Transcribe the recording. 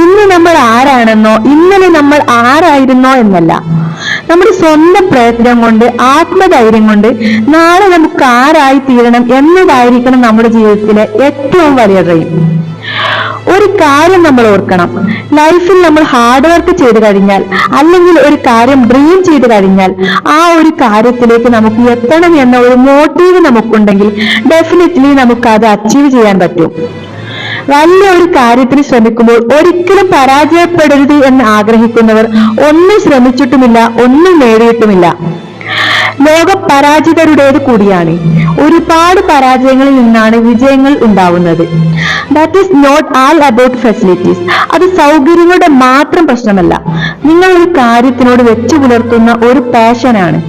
ഇന്ന് നമ്മൾ ആരാണെന്നോ ഇന്നലെ നമ്മൾ ആരായിരുന്നോ എന്നല്ല, നമ്മുടെ സ്വന്തം പ്രയത്നം കൊണ്ട്, ആത്മധൈര്യം കൊണ്ട് നാളെ നമുക്ക് ആരായി തീരണം എന്നതായിരിക്കണം നമ്മുടെ ജീവിതത്തിലെ ഏറ്റവും വലിയ ഡ്രീം. ഒരു കാര്യം നമ്മൾ ഓർക്കണം, ലൈഫിൽ നമ്മൾ ഹാർഡ് വർക്ക് ചെയ്ത് കഴിഞ്ഞാൽ, അല്ലെങ്കിൽ ഒരു കാര്യം ഡ്രീം ചെയ്ത് കഴിഞ്ഞാൽ, ആ ഒരു കാര്യത്തിലേക്ക് നമുക്ക് എത്തണം എന്ന ഒരു മോട്ടീവ് നമുക്കുണ്ടെങ്കിൽ ഡെഫിനറ്റ്ലി നമുക്ക് അത് അച്ചീവ് ചെയ്യാൻ പറ്റും. വലിയ ഒരു കാര്യത്തിന് ശ്രമിക്കുമ്പോൾ ഒരിക്കലും പരാജയപ്പെടരുത് എന്ന് ആഗ്രഹിക്കുന്നവർ ഒന്നും ശ്രമിച്ചിട്ടുമില്ല, ഒന്നും നേടിയിട്ടുമില്ല. ലോകം പരാജിതരുടേത് കൂടിയാണ്. ഒരുപാട് പരാജയങ്ങളിൽ നിന്നാണ് വിജയങ്ങൾ ഉണ്ടാവുന്നത്. That is not all about facilities. അത് സൗകര്യങ്ങളുടെ മാത്രം പ്രശ്നമല്ല, നിങ്ങൾ ഒരു കാര്യത്തിനോട് വെച്ചു പുലർത്തുന്ന ഒരു പാഷനാണ്.